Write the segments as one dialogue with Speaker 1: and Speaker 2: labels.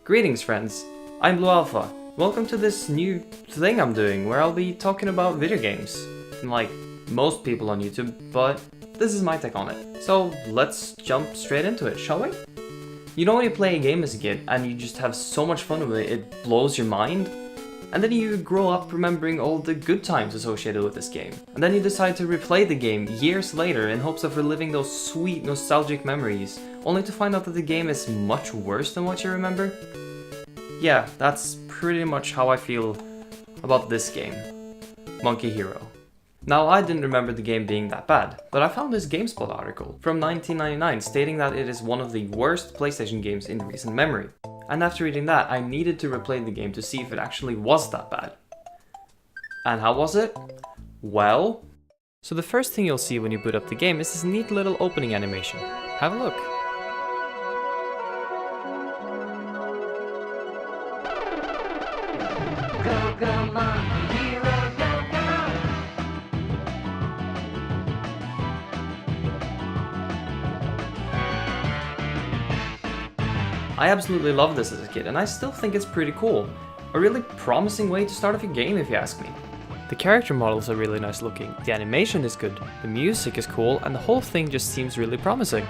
Speaker 1: Greetings friends, I'm BluAlpha. Welcome to this new thing I'm doing where I'll be talking about video games. Like most people on YouTube, but this is my take on it. So let's jump straight into it, shall we? You know when you play a game as a kid and you just have so much fun with it, it blows your mind? And then you grow up remembering all the good times associated with this game. And then you decide to replay the game years later in hopes of reliving those sweet nostalgic memories, only to find out that the game is much worse than what you remember. Yeah, that's pretty much how I feel about this game, Monkey Hero. Now, I didn't remember the game being that bad, but I found this GameSpot article from 1999 stating that it is one of the worst PlayStation games in recent memory. And after reading that, I needed to replay the game to see if it actually was that bad. And how was it? Well... So the first thing you'll see when you boot up the game is this neat little opening animation. Have a look. I absolutely loved this as a kid, and I still think it's pretty cool. A really promising way to start off a game, if you ask me. The character models are really nice looking, the animation is good, the music is cool, and the whole thing just seems really promising.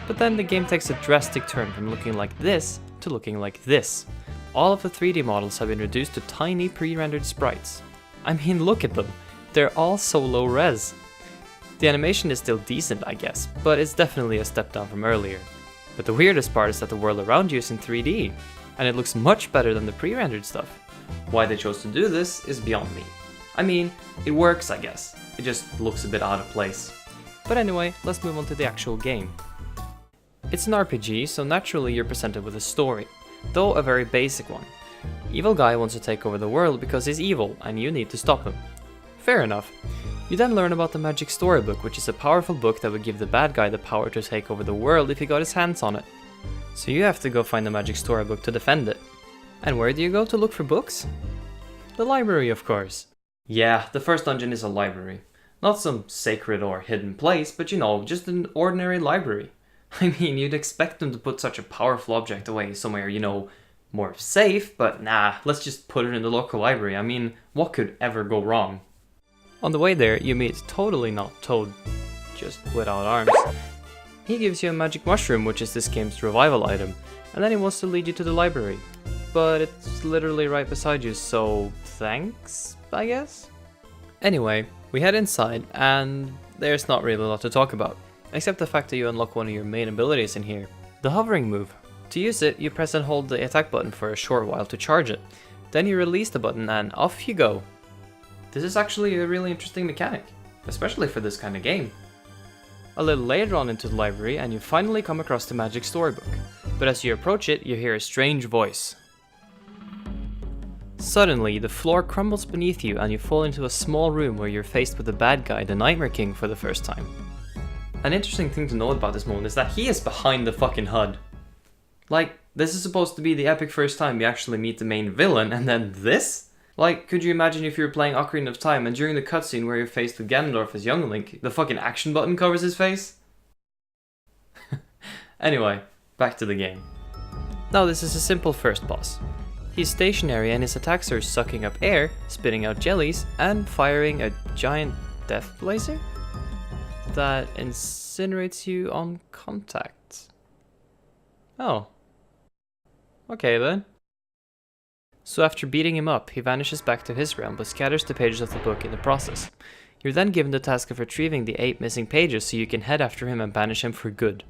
Speaker 1: But then the game takes a drastic turn from looking like this to looking like this. All of the 3D models have been reduced to tiny pre-rendered sprites. I mean, look at them, they're all so low res. The animation is still decent, I guess, but it's definitely a step down from earlier. But the weirdest part is that the world around you is in 3D, and it looks much better than the pre-rendered stuff. Why they chose to do this is beyond me. I mean, it works I guess, it just looks a bit out of place. But anyway, let's move on to the actual game. It's an RPG, so naturally you're presented with a story, though a very basic one. Evil guy wants to take over the world because he's evil, and you need to stop him. Fair enough. You then learn about the Magic Storybook, which is a powerful book that would give the bad guy the power to take over the world if he got his hands on it. So you have to go find the Magic Storybook to defend it. And where do you go to look for books? The library, of course. Yeah, the first dungeon is a library. Not some sacred or hidden place, but you know, just an ordinary library. I mean, you'd expect them to put such a powerful object away somewhere, you know, more safe, but nah, let's just put it in the local library. I mean, what could ever go wrong? On the way there, you meet Totally Not Toad, just without arms. He gives you a magic mushroom, which is this game's revival item, and then he wants to lead you to the library. But it's literally right beside you, so thanks, I guess? Anyway, we head inside, and there's not really a lot to talk about, except the fact that you unlock one of your main abilities in here, the hovering move. To use it, you press and hold the attack button for a short while to charge it. Then you release the button and off you go. This is actually a really interesting mechanic, especially for this kind of game. A little later on into the library and you finally come across the Magic Storybook, but as you approach it you hear a strange voice. Suddenly the floor crumbles beneath you and you fall into a small room where you're faced with the bad guy, the Nightmare King, for the first time. An interesting thing to note about this moment is that he is behind the fucking HUD. Like, this is supposed to be the epic first time we actually meet the main villain, and then this? Like, could you imagine if you were playing Ocarina of Time and during the cutscene where you're faced with Ganondorf as young Link, the fucking action button covers his face? Anyway, back to the game. Now this is a simple first boss. He's stationary and his attacks are sucking up air, spitting out jellies, and firing a giant death laser that incinerates you on contact. Oh. Okay then. So after beating him up, he vanishes back to his realm but scatters the pages of the book in the process. You're then given the task of retrieving the 8 missing pages so you can head after him and banish him for good.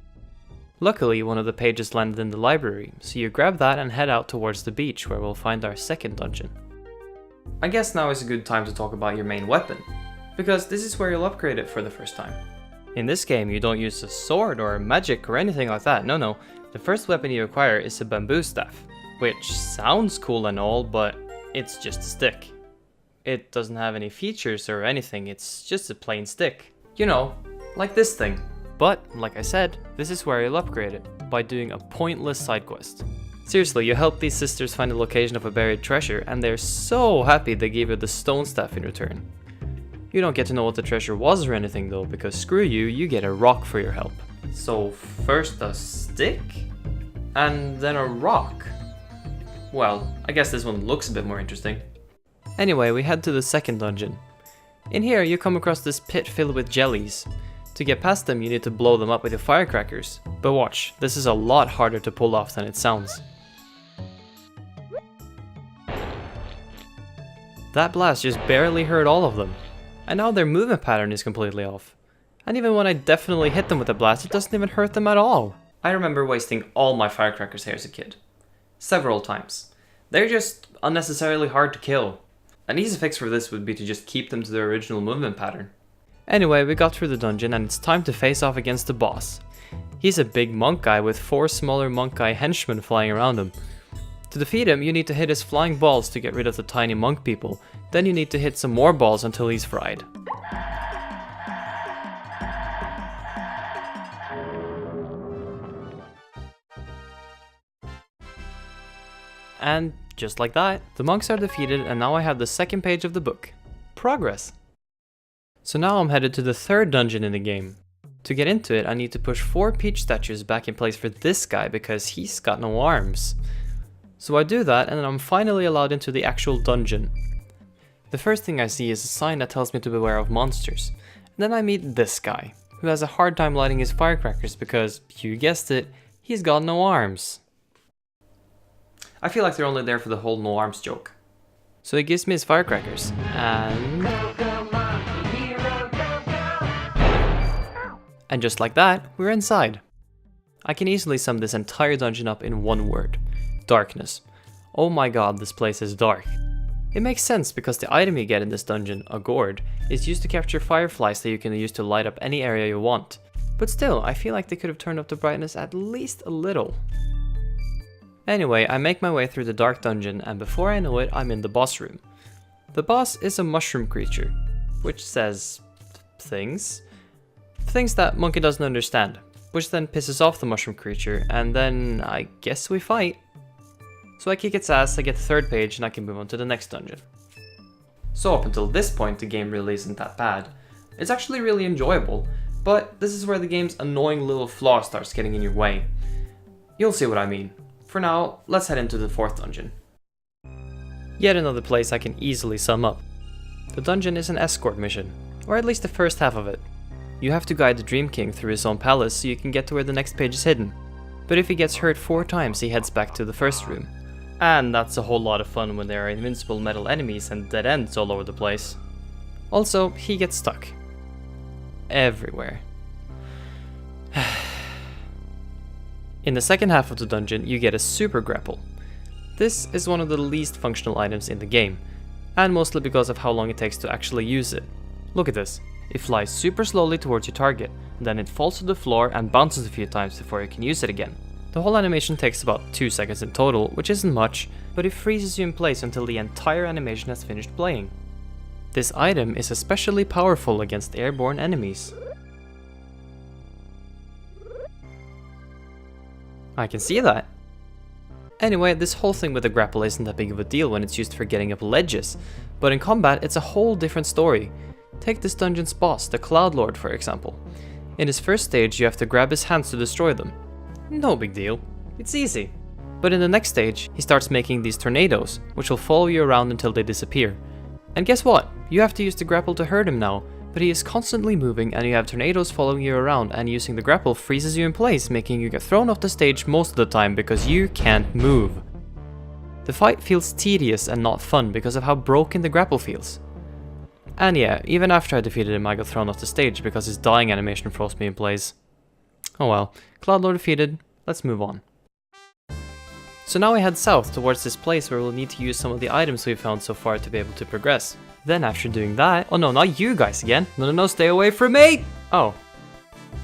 Speaker 1: Luckily, one of the pages landed in the library, so you grab that and head out towards the beach where we'll find our second dungeon. I guess now is a good time to talk about your main weapon, because this is where you'll upgrade it for the first time. In this game, you don't use a sword or magic or anything like that, no. The first weapon you acquire is a bamboo staff. Which sounds cool and all, but it's just a stick. It doesn't have any features or anything, it's just a plain stick. You know, like this thing. But, like I said, this is where you'll upgrade it, by doing a pointless side quest. Seriously, you help these sisters find the location of a buried treasure, and they're so happy they give you the stone staff in return. You don't get to know what the treasure was or anything though, because screw you, you get a rock for your help. So first a stick, and then a rock. Well, I guess this one looks a bit more interesting. Anyway, we head to the second dungeon. In here, you come across this pit filled with jellies. To get past them, you need to blow them up with your firecrackers. But watch, this is a lot harder to pull off than it sounds. That blast just barely hurt all of them. And now their movement pattern is completely off. And even when I definitely hit them with a blast, it doesn't even hurt them at all. I remember wasting all my firecrackers here as a kid. Several times. They're just unnecessarily hard to kill. An easy fix for this would be to just keep them to their original movement pattern. Anyway, we got through the dungeon and it's time to face off against the boss. He's a big monk guy with 4 smaller monk guy henchmen flying around him. To defeat him, you need to hit his flying balls to get rid of the tiny monk people. Then you need to hit some more balls until he's fried. And just like that, the monks are defeated and now I have the second page of the book. Progress! So now I'm headed to the third dungeon in the game. To get into it, I need to push 4 peach statues back in place for this guy because he's got no arms. So I do that and then I'm finally allowed into the actual dungeon. The first thing I see is a sign that tells me to beware of monsters. And then I meet this guy, who has a hard time lighting his firecrackers because, you guessed it, he's got no arms. I feel like they're only there for the whole no arms joke. So he gives me his firecrackers, and... And just like that, we're inside. I can easily sum this entire dungeon up in one word. Darkness. Oh my god, this place is dark. It makes sense because the item you get in this dungeon, a gourd, is used to capture fireflies that you can use to light up any area you want. But still, I feel like they could have turned up the brightness at least a little. Anyway, I make my way through the dark dungeon and before I know it, I'm in the boss room. The boss is a mushroom creature, which says... things? Things that Monkey doesn't understand, which then pisses off the mushroom creature, and then I guess we fight. So I kick its ass, I get the third page, and I can move on to the next dungeon. So up until this point, the game really isn't that bad. It's actually really enjoyable, but this is where the game's annoying little flaw starts getting in your way. You'll see what I mean. For now, let's head into the fourth dungeon. Yet another place I can easily sum up. The dungeon is an escort mission, or at least the first half of it. You have to guide the Dream King through his own palace so you can get to where the next page is hidden. But if he gets hurt 4 times, he heads back to the first room. And that's a whole lot of fun when there are invincible metal enemies and dead ends all over the place. Also, he gets stuck. Everywhere. In the second half of the dungeon, you get a super grapple. This is one of the least functional items in the game, and mostly because of how long it takes to actually use it. Look at this. It flies super slowly towards your target, then it falls to the floor and bounces a few times before you can use it again. The whole animation takes about 2 seconds in total, which isn't much, but it freezes you in place until the entire animation has finished playing. This item is especially powerful against airborne enemies. I can see that. Anyway, this whole thing with the grapple isn't that big of a deal when it's used for getting up ledges, but in combat it's a whole different story. Take this dungeon's boss, the Cloud Lord, for example. In his first stage you have to grab his hands to destroy them. No big deal, it's easy. But in the next stage, he starts making these tornadoes, which will follow you around until they disappear. And guess what? You have to use the grapple to hurt him now, but he is constantly moving and you have tornadoes following you around, and using the grapple freezes you in place, making you get thrown off the stage most of the time because you can't move. The fight feels tedious and not fun because of how broken the grapple feels. And yeah, even after I defeated him I got thrown off the stage because his dying animation froze me in place. Oh well, Cloud Lord defeated, let's move on. So now we head south towards this place where we'll need to use some of the items we've found so far to be able to progress. Then after doing that... Oh no, not you guys again! No, stay away from me! Oh.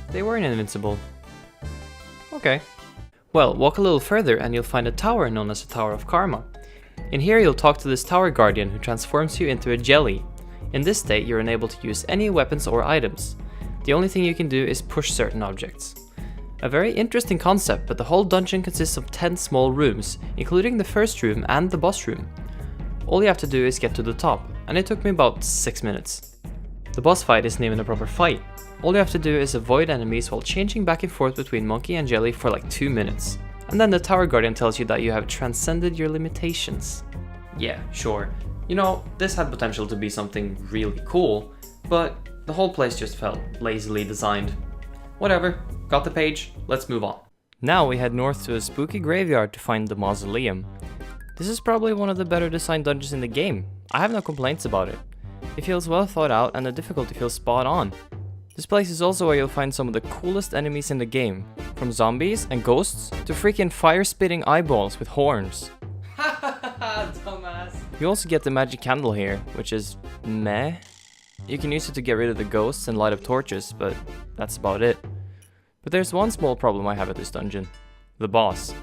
Speaker 1: They weren't invincible. Okay. Well, walk a little further and you'll find a tower known as the Tower of Karma. In here you'll talk to this tower guardian who transforms you into a jelly. In this state you're unable to use any weapons or items. The only thing you can do is push certain objects. A very interesting concept, but the whole dungeon consists of 10 small rooms, including the first room and the boss room. All you have to do is get to the top, and it took me about 6 minutes. The boss fight isn't even a proper fight. All you have to do is avoid enemies while changing back and forth between Monkey and Jelly for like 2 minutes. And then the Tower Guardian tells you that you have transcended your limitations. Yeah, sure. You know, this had potential to be something really cool, but the whole place just felt lazily designed. Whatever, got the page, let's move on. Now we head north to a spooky graveyard to find the mausoleum. This is probably one of the better designed dungeons in the game. I have no complaints about it. It feels well thought out and the difficulty feels spot on. This place is also where you'll find some of the coolest enemies in the game, from zombies and ghosts to freaking fire-spitting eyeballs with horns. Dumbass. You also get the magic candle here, which is meh. You can use it to get rid of the ghosts and light up torches, but that's about it. But there's one small problem I have at this dungeon. The boss.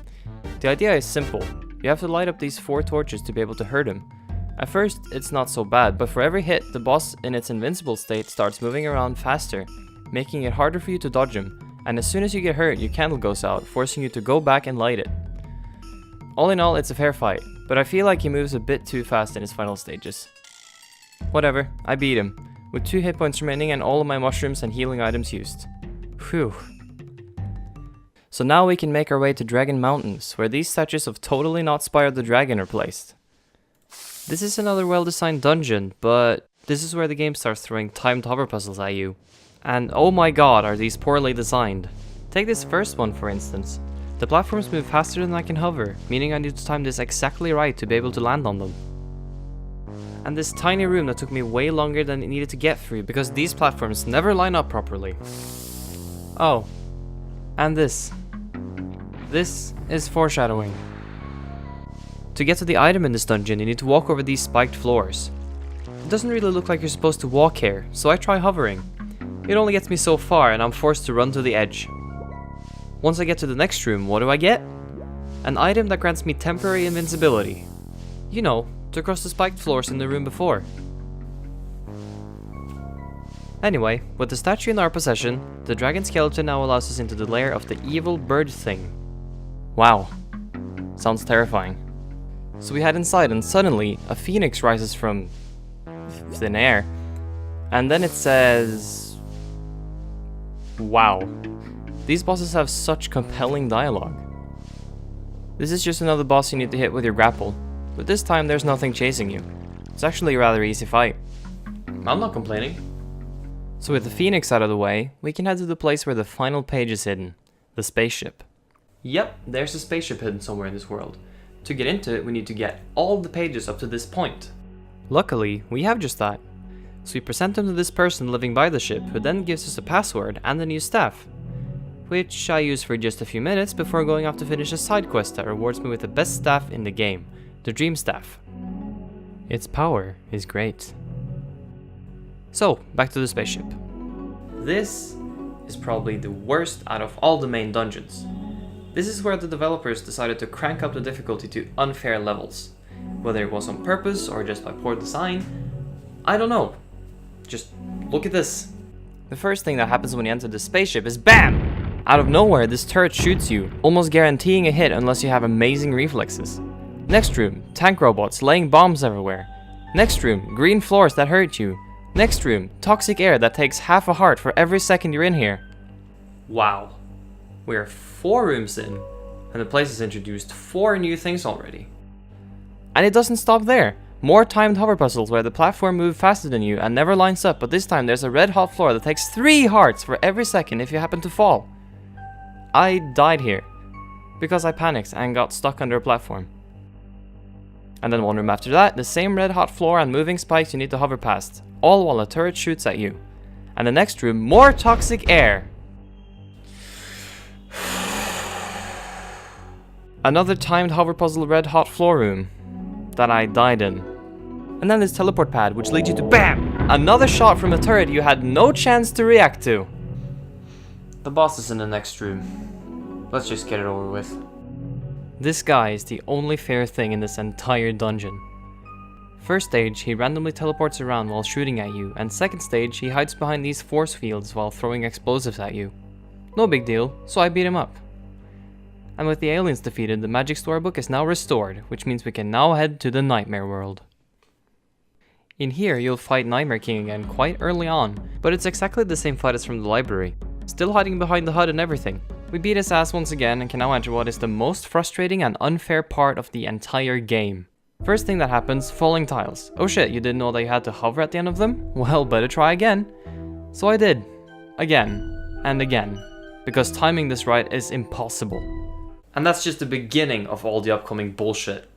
Speaker 1: The idea is simple. You have to light up these 4 torches to be able to hurt him. At first, it's not so bad, but for every hit, the boss in its invincible state starts moving around faster, making it harder for you to dodge him, and as soon as you get hurt, your candle goes out, forcing you to go back and light it. All in all, it's a fair fight, but I feel like he moves a bit too fast in his final stages. Whatever, I beat him, with 2 hit points remaining and all of my mushrooms and healing items used. Phew. So now we can make our way to Dragon Mountains, where these statues of totally not Spyro the Dragon are placed. This is another well-designed dungeon, but this is where the game starts throwing timed hover puzzles at you. And oh my god, are these poorly designed. Take this first one for instance. The platforms move faster than I can hover, meaning I need to time this exactly right to be able to land on them. And this tiny room that took me way longer than it needed to get through because these platforms never line up properly. Oh, and this. This is foreshadowing. To get to the item in this dungeon, you need to walk over these spiked floors. It doesn't really look like you're supposed to walk here, so I try hovering. It only gets me so far and I'm forced to run to the edge. Once I get to the next room, what do I get? An item that grants me temporary invincibility. You know, to cross the spiked floors in the room before. Anyway, with the statue in our possession, the dragon skeleton now allows us into the lair of the evil bird thing. Wow. Sounds terrifying. So we head inside and suddenly a phoenix rises from thin air. And then it says... Wow. These bosses have such compelling dialogue. This is just another boss you need to hit with your grapple. But this time there's nothing chasing you. It's actually a rather easy fight. I'm not complaining. So with the phoenix out of the way, we can head to the place where the final page is hidden. The spaceship. Yep, there's a spaceship hidden somewhere in this world. To get into it, we need to get all the pages up to this point. Luckily, we have just that. So we present them to this person living by the ship, who then gives us a password and a new staff. Which I use for just a few minutes before going off to finish a side quest that rewards me with the best staff in the game, the Dream Staff. Its power is great. So, back to the spaceship. This is probably the worst out of all the main dungeons. This is where the developers decided to crank up the difficulty to unfair levels. Whether it was on purpose or just by poor design, I don't know. Just look at this. The first thing that happens when you enter the spaceship is BAM! Out of nowhere, this turret shoots you, almost guaranteeing a hit unless you have amazing reflexes. Next room, tank robots laying bombs everywhere. Next room, green floors that hurt you. Next room, toxic air that takes half a heart for every second you're in here. Wow. We're 4 rooms in, and the place has introduced 4 new things already. And it doesn't stop there. More timed hover puzzles where the platform moves faster than you and never lines up, but this time there's a red hot floor that takes 3 hearts for every second if you happen to fall. I died here, because I panicked and got stuck under a platform. And then one room after that, the same red hot floor and moving spikes you need to hover past, all while a turret shoots at you. And the next room, more toxic air. Another timed hover puzzle red hot floor room that I died in. And then this teleport pad which leads you to BAM! Another shot from a turret you had no chance to react to. The boss is in the next room. Let's just get it over with. This guy is the only fair thing in this entire dungeon. First stage, he randomly teleports around while shooting at you, and second stage, he hides behind these force fields while throwing explosives at you. No big deal, so I beat him up. And with the aliens defeated, the magic storybook is now restored, which means we can now head to the Nightmare World. In here, you'll fight Nightmare King again quite early on, but it's exactly the same fight as from the library. Still hiding behind the HUD and everything. We beat his ass once again and can now enter what is the most frustrating and unfair part of the entire game. First thing that happens, falling tiles. Oh shit, you didn't know that you had to hover at the end of them? Well, better try again. So I did. Again. And again. Because timing this right is impossible. And that's just the beginning of all the upcoming bullshit.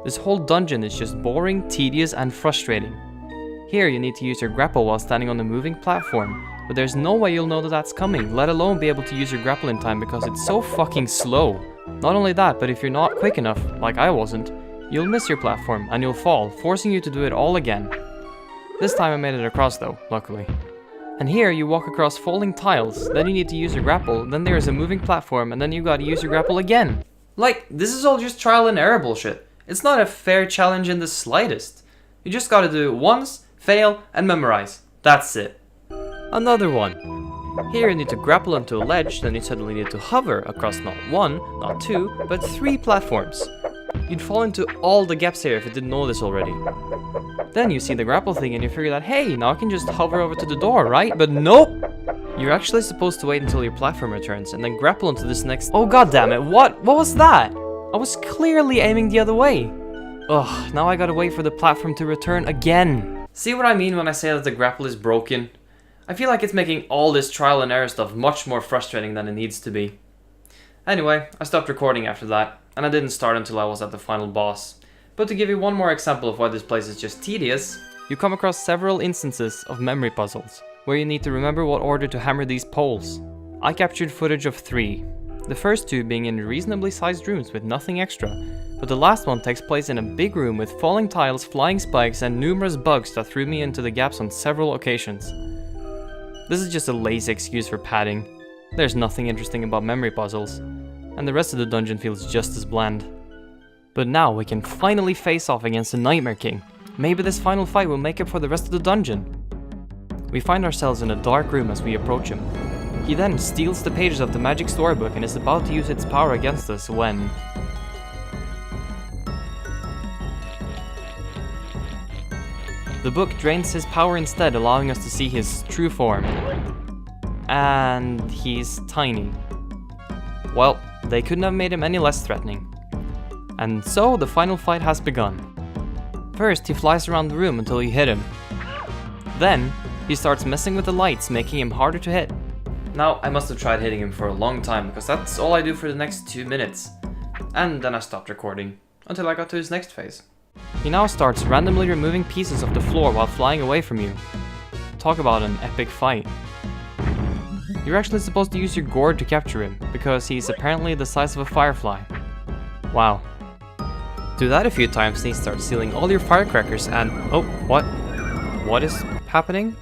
Speaker 1: This whole dungeon is just boring, tedious, and frustrating. Here you need to use your grapple while standing on the moving platform, but there's no way you'll know that that's coming, let alone be able to use your grapple in time because it's so fucking slow. Not only that, but if you're not quick enough, like I wasn't, you'll miss your platform and you'll fall, forcing you to do it all again. This time I made it across though, luckily. And here you walk across falling tiles, then you need to use your grapple, then there's a moving platform, and then you gotta use your grapple again. Like, this is all just trial and error bullshit. It's not a fair challenge in the slightest. You just gotta do it once, fail, and memorize. That's it. Another one. Here you need to grapple onto a ledge, then you suddenly need to hover across not one, not two, but 3 platforms. You'd fall into all the gaps here if you didn't know this already. Then you see the grapple thing and you figure that, hey, now I can just hover over to the door, right? But nope! You're actually supposed to wait until your platform returns and then grapple into this next— Oh god damn it, what was that? I was clearly aiming the other way. Ugh, now I gotta wait for the platform to return again. See what I mean when I say that the grapple is broken? I feel like it's making all this trial and error stuff much more frustrating than it needs to be. Anyway, I stopped recording after that, and I didn't start until I was at the final boss. But to give you one more example of why this place is just tedious, you come across several instances of memory puzzles, where you need to remember what order to hammer these poles. I captured footage of 3, the first 2 being in reasonably sized rooms with nothing extra, but the last one takes place in a big room with falling tiles, flying spikes, and numerous bugs that threw me into the gaps on several occasions. This is just a lazy excuse for padding. There's nothing interesting about memory puzzles, and the rest of the dungeon feels just as bland. But now we can finally face off against the Nightmare King. Maybe this final fight will make up for the rest of the dungeon. We find ourselves in a dark room as we approach him. He then steals the pages of the magic storybook and is about to use its power against us when— the book drains his power instead, allowing us to see his true form. And he's tiny. Well, they couldn't have made him any less threatening. And so the final fight has begun. First, he flies around the room until you hit him. Then, he starts messing with the lights, making him harder to hit. Now, I must have tried hitting him for a long time, because that's all I do for the next 2 minutes. And then I stopped recording, until I got to his next phase. He now starts randomly removing pieces of the floor while flying away from you. Talk about an epic fight. You're actually supposed to use your gourd to capture him, because he's apparently the size of a firefly. Wow. Do that a few times and he starts stealing all your firecrackers and— oh, what? What is happening?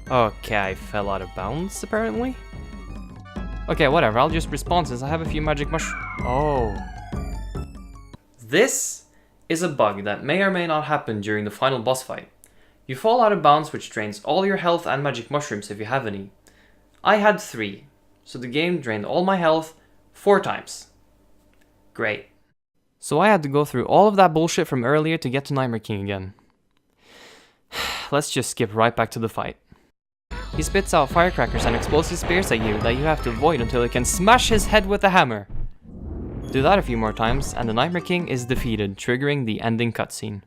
Speaker 1: Okay, I fell out of bounds, apparently. Okay, whatever, I'll just respawn since I have a few magic Oh. This is a bug that may or may not happen during the final boss fight. You fall out of bounds, which drains all your health and magic mushrooms if you have any. I had 3, so the game drained all my health 4 times. Great. So I had to go through all of that bullshit from earlier to get to Nightmare King again. Let's just skip right back to the fight. He spits out firecrackers and explosive spears at you that you have to avoid until you can smash his head with a hammer. Do that a few more times and the Nightmare King is defeated, triggering the ending cutscene.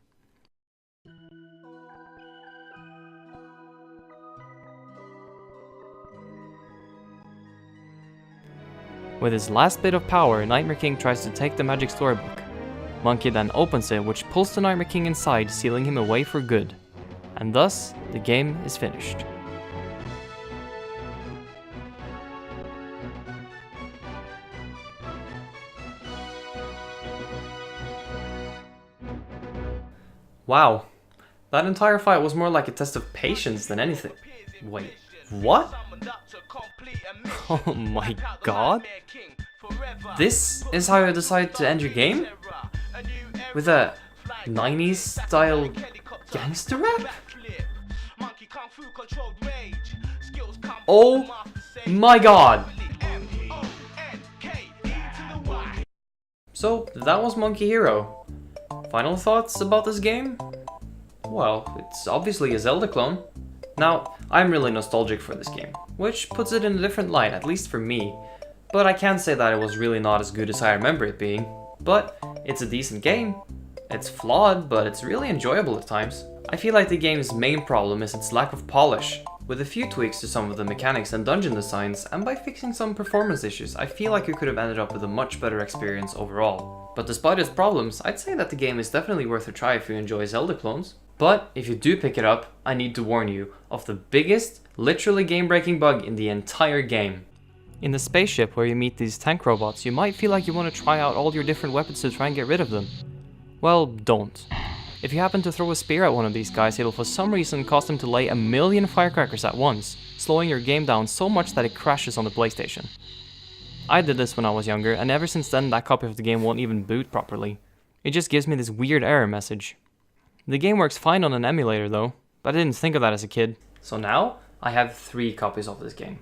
Speaker 1: With his last bit of power, Nightmare King tries to take the magic storybook. Monkey then opens it, which pulls the Nightmare King inside, sealing him away for good. And thus, the game is finished. Wow, that entire fight was more like a test of patience than anything. Wait, what? Oh my god? This is how you decide to end your game? With a 90s style gangster rap? Oh my god! So, that was Monkey Hero. Final thoughts about this game? Well, it's obviously a Zelda clone. Now, I'm really nostalgic for this game, which puts it in a different light, at least for me. but I can't say that it was really not as good as I remember it being. But it's a decent game. It's flawed, but it's really enjoyable at times. I feel like the game's main problem is its lack of polish. With a few tweaks to some of the mechanics and dungeon designs, and by fixing some performance issues, I feel like you could have ended up with a much better experience overall. But despite its problems, I'd say that the game is definitely worth a try if you enjoy Zelda clones. But if you do pick it up, I need to warn you of the biggest, literally game-breaking bug in the entire game. In the spaceship where you meet these tank robots, you might feel like you want to try out all your different weapons to try and get rid of them. Well, don't. If you happen to throw a spear at one of these guys, it'll for some reason cause them to lay 1,000,000 firecrackers at once, slowing your game down so much that it crashes on the PlayStation. I did this when I was younger, and ever since then that copy of the game won't even boot properly. It just gives me this weird error message. The game works fine on an emulator though, but I didn't think of that as a kid. So now, I have 3 copies of this game.